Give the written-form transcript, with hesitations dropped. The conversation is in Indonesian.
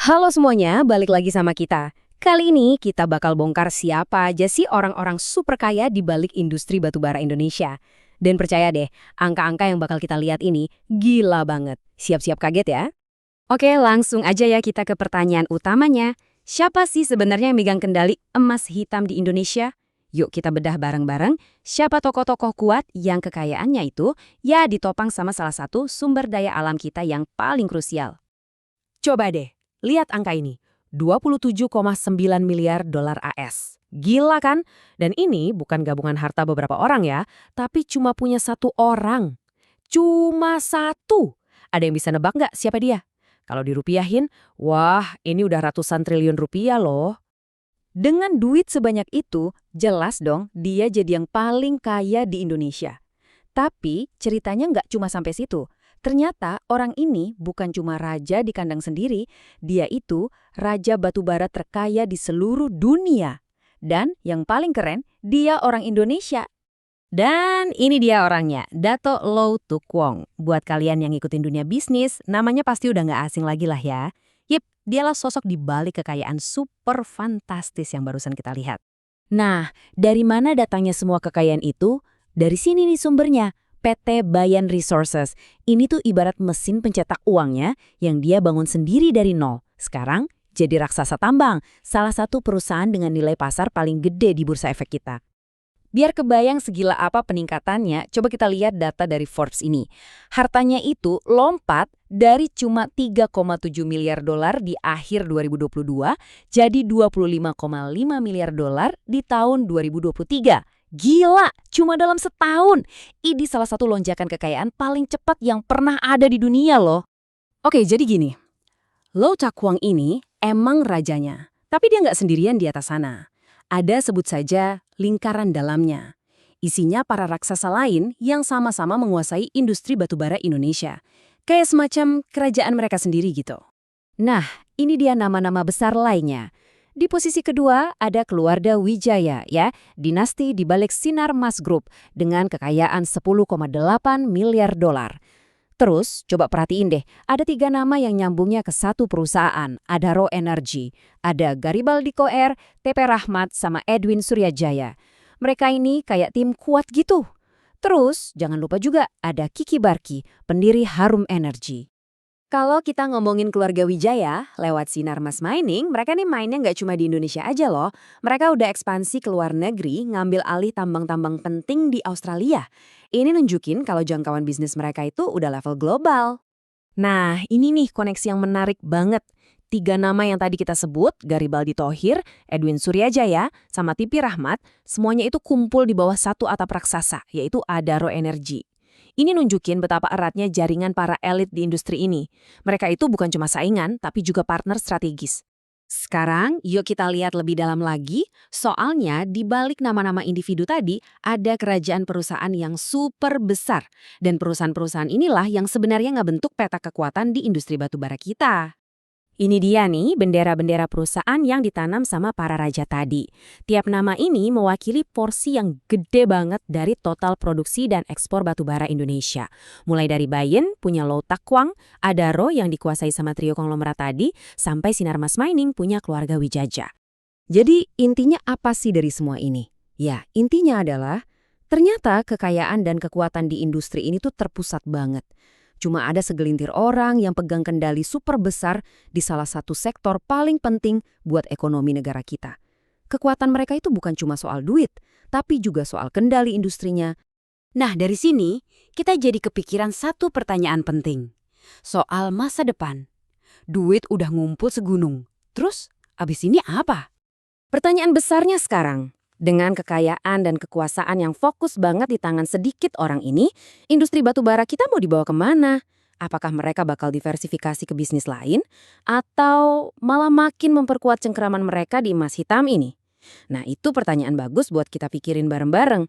Halo semuanya, balik lagi sama kita. Kali ini kita bakal bongkar siapa aja sih orang-orang super kaya di balik industri batubara Indonesia. Dan percaya deh, angka-angka yang bakal kita lihat ini gila banget. Siap-siap kaget ya. Oke, langsung aja ya kita ke pertanyaan utamanya. Siapa sih sebenarnya yang megang kendali emas hitam di Indonesia? Yuk kita bedah bareng-bareng siapa tokoh-tokoh kuat yang kekayaannya itu ya ditopang sama salah satu sumber daya alam kita yang paling krusial. Coba deh, lihat angka ini. 27,9 miliar dolar AS. Gila kan? Dan ini bukan gabungan harta beberapa orang ya, tapi cuma punya satu orang. Cuma satu. Ada yang bisa nebak nggak siapa dia? Kalau dirupiahin, wah ini udah ratusan triliun rupiah loh. Dengan duit sebanyak itu, jelas dong dia jadi yang paling kaya di Indonesia. Tapi ceritanya nggak cuma sampai situ. Ternyata orang ini bukan cuma raja di kandang sendiri, dia itu raja batubara terkaya di seluruh dunia. Dan yang paling keren, dia orang Indonesia. Dan ini dia orangnya, Dato' Louw Tuk Wong. Buat kalian yang ngikutin dunia bisnis, namanya pasti udah nggak asing lagi lah ya. Yip, dialah sosok di balik kekayaan super fantastis yang barusan kita lihat. Nah, dari mana datangnya semua kekayaan itu? Dari sini nih sumbernya, PT Bayan Resources. Ini tuh ibarat mesin pencetak uangnya yang dia bangun sendiri dari nol. Sekarang jadi raksasa tambang, salah satu perusahaan dengan nilai pasar paling gede di bursa efek kita. Biar kebayang segila apa peningkatannya, coba kita lihat data dari Forbes ini. Hartanya itu lompat dari cuma 3,7 miliar dolar di akhir 2022 jadi 25,5 miliar dolar di tahun 2023. Gila, cuma dalam setahun. Ini salah satu lonjakan kekayaan paling cepat yang pernah ada di dunia loh. Oke, jadi gini. Louw Tak Wong ini emang rajanya, tapi dia nggak sendirian di atas sana. Ada sebut saja lingkaran dalamnya. Isinya para raksasa lain yang sama-sama menguasai industri batubara Indonesia. Kayak semacam kerajaan mereka sendiri gitu. Nah, ini dia nama-nama besar lainnya. Di posisi kedua ada keluarga Wijaya ya, dinasti di balik Sinarmas Group dengan kekayaan 10,8 miliar dolar. Terus, coba perhatiin deh, ada 3 nama yang nyambungnya ke satu perusahaan, Adaro Energy, ada Garibaldi Coer, TP Rahmat, sama Edwin Suryajaya. Mereka ini kayak tim kuat gitu. Terus, jangan lupa juga ada Kiki Barki, pendiri Harum Energy. Kalau kita ngomongin keluarga Wijaya, lewat Sinarmas Mining, mereka nih mainnya nggak cuma di Indonesia aja loh. Mereka udah ekspansi ke luar negeri, ngambil alih tambang-tambang penting di Australia. Ini nunjukin kalau jangkauan bisnis mereka itu udah level global. Nah, ini nih koneksi yang menarik banget. 3 nama yang tadi kita sebut, Garibaldi Thohir, Edwin Suryajaya, sama Tipi Rahmat, semuanya itu kumpul di bawah satu atap raksasa, yaitu Adaro Energy. Ini nunjukin betapa eratnya jaringan para elit di industri ini. Mereka itu bukan cuma saingan, tapi juga partner strategis. Sekarang, yuk kita lihat lebih dalam lagi. Soalnya, di balik nama-nama individu tadi, ada kerajaan perusahaan yang super besar. Dan perusahaan-perusahaan inilah yang sebenarnya ngebentuk peta kekuatan di industri batubara kita. Ini dia nih bendera-bendera perusahaan yang ditanam sama para raja tadi. Tiap nama ini mewakili porsi yang gede banget dari total produksi dan ekspor batubara Indonesia. Mulai dari Bayan, punya Louw Tak Wong, Adaro yang dikuasai sama trio konglomerat tadi, sampai Sinarmas Mining punya keluarga Wijaya. Jadi intinya apa sih dari semua ini? Ya, intinya adalah ternyata kekayaan dan kekuatan di industri ini tuh terpusat banget. Cuma ada segelintir orang yang pegang kendali super besar di salah satu sektor paling penting buat ekonomi negara kita. Kekuatan mereka itu bukan cuma soal duit, tapi juga soal kendali industrinya. Nah, dari sini kita jadi kepikiran satu pertanyaan penting. Soal masa depan. Duit udah ngumpul segunung. Terus, abis ini apa? Pertanyaan besarnya sekarang. Dengan kekayaan dan kekuasaan yang fokus banget di tangan sedikit orang ini, industri batubara kita mau dibawa kemana? Apakah mereka bakal diversifikasi ke bisnis lain? Atau malah makin memperkuat cengkeraman mereka di emas hitam ini? Nah, itu pertanyaan bagus buat kita pikirin bareng-bareng.